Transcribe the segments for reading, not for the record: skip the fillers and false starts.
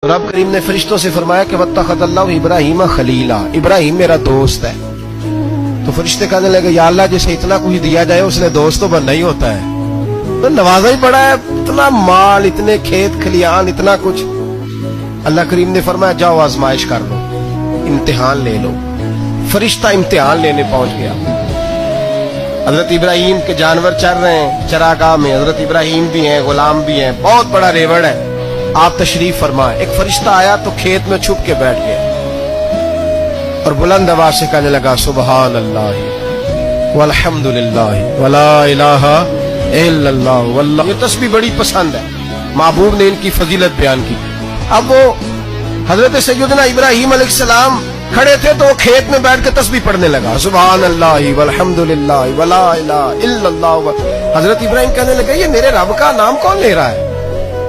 रब करीम ने फरिश्तों से फरमाया कि वत्तखज़ल्लाहु इब्राहीम खलीला, इब्राहिम मेरा दोस्त है। तो फरिश्ते कहने लगे या अल्लाह जिसे इतना कुछ दिया जाए उसने दोस्त तो बनना ही होता है, तो नवाजा ही बड़ा है, इतना माल, इतने खेत खलियान, इतना कुछ। अल्लाह करीम ने फरमाया जाओ आजमाइश कर लो, इम्तिहान ले लो। फरिश्ता इम्तिहान लेने पहुंच गया। हजरत इब्राहिम के जानवर चर रहे हैं चरागाह में, हजरत इब्राहिम भी हैं, गुलाम भी हैं, बहुत बड़ा रेवड़ है। आप तशरीफ फरमाए। एक फरिश्ता आया तो खेत में छुप के बैठ गया और बुलंद आवाज से कहने लगा सुबहान अल्लाह वल्हम्दुलिल्लाह वला इलाहा इल्लल्लाह वल्लाह। ये तस्बीह बड़ी पसंद है, महबूब ने इनकी फजीलत बयान की। अब वो हजरत सैयदना इब्राहिम अलैहिस्सलाम खड़े थे तो वो खेत में बैठ के तस्बीह पढ़ने लगा सुबहान अल्लाह वल्हम्दुलिल्लाह वला इलाहा इल्लल्लाह। हजरत इब्राहिम कहने लगे ये मेरे रब का नाम कौन ले रहा है,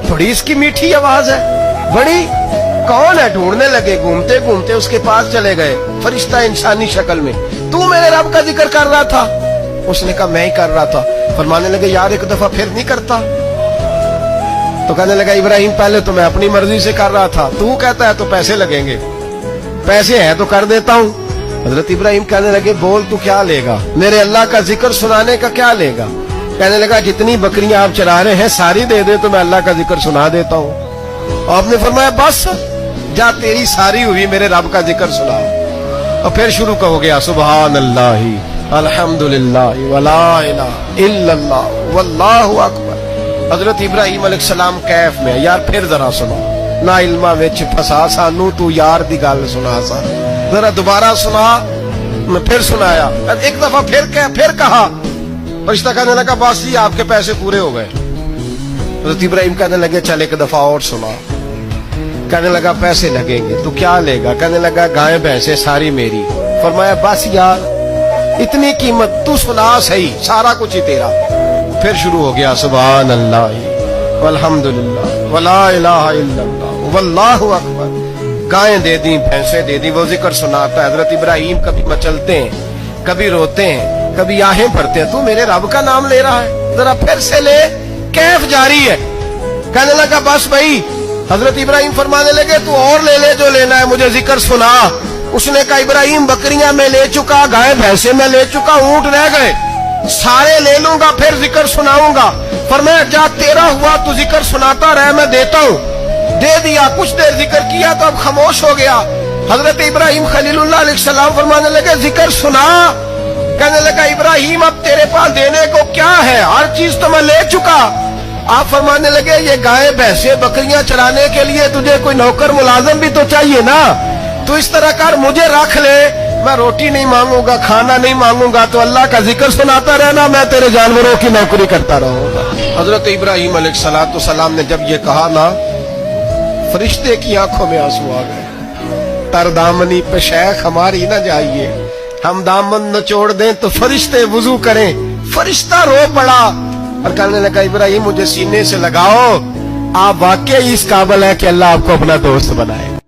बड़ी इसकी मीठी आवाज है, बड़ी कौन है। ढूंढने लगे, घूमते घूमते उसके पास चले गए। फरिश्ता इंसानी शक्ल में, तू मेरे रब का जिक्र कर रहा था? उसने कहा मैं ही कर रहा था। फरमाने लगे यार एक दफा फिर नहीं करता? तो कहने लगा इब्राहिम पहले तो मैं अपनी मर्जी से कर रहा था, तू कहता है तो पैसे लगेंगे, पैसे हैं तो कर देता हूँ। हजरत इब्राहिम कहने लगे बोल तू क्या लेगा, मेरे अल्लाह का जिक्र सुनाने का क्या लेगा? कहने लगा जितनी बकरियां आप चरा रहे हैं सारी दे दे तो मैं अल्लाह का जिक्र सुना देता हूँ। आपने फरमाया बस जा तेरी सारी हुई, मेरे रब का जिक्र सुनाओ। और फिर शुरू हो गया सुबहान अल्लाह अल्हम्दुलिल्लाह वला इलाहा इल्लल्लाह वल्लाहु अकबर। हजरत इब्राहिम अलैहिस्सलाम कैफ में, यार फिर जरा सुनो, ना इल्मा विच फसा सानू तू यार दी गल सुना सा, जरा दोबारा सुना। मैं फिर सुनाया, एक दफा फिर कहा। फरिश्ता कहने लगा बस जी आपके पैसे पूरे हो गए। हज़रत इब्राहिम कहने लगे चल एक दफा और सुना। कहने लगा पैसे लगेंगे, तो क्या लेगा? कहने लगा गाय भैंसे सारी मेरी। फरमाया बस यार इतनी कीमत, तू सुना सही, सारा कुछ ही तेरा। फिर शुरू हो गया सुभान अल्लाह वल्हम्दुलिल्लाह वला इलाहा इल्लल्लाह वल्लाहु अकबर। गायें दे दी, भैंसे दे दी, वो जिक्र सुनाता है। हजरत इब्राहिम कभी मचलते हैं, कभी रोते हैं, कभी आहें भरते हैं, तू मेरे रब का नाम ले रहा है, जरा फिर से ले। कैफ जारी है। कहने लगा बस भाई। हजरत इब्राहिम फरमाने लगे तू और ले ले जो लेना है, मुझे जिक्र सुना। उसने कहा इब्राहिम बकरियां मैं ले चुका, गाय भैंसे मैं ले चुका, ऊंट रह गए, सारे ले लूंगा फिर जिक्र सुनाऊंगा। फरमाया जा तेरा हुआ तू जिक्र सुनाता रहे, मैं देता हूँ। दे दिया, कुछ देर जिक्र किया तो अब खामोश हो गया। हजरत इब्राहिम खलीलुल्लाह अलैहिस्सलाम फरमाने लगे जिक्र सुना। कहने लगा इब्राहिम अब तेरे पास देने को क्या है, हर चीज तो मैं ले चुका। आप फरमाने लगे ये गाय भैंसे बकरियां चराने के लिए तुझे कोई नौकर मुलाजिम भी तो चाहिए ना, तो इस तरह कर मुझे रख ले, मैं रोटी नहीं मांगूंगा, खाना नहीं मांगूंगा, तो अल्लाह का जिक्र सुनाता रहना, मैं तेरे जानवरों की नौकरी करता रहूंगा। हजरत इब्राहिम अलैहिस्सलाम ने जब ये कहा ना, फरिश्ते की आंखों में आंसू आ गए। तरदामनी पे शेख हमारी ना जाइए, हम दामन नचोड़ दें तो फरिश्ते वुजू करें। फरिश्ता रो पड़ा और कहने लगा इब्राहिम मुझे सीने से लगाओ, आप वाकई इस काबिल है कि अल्लाह आपको अपना दोस्त बनाए।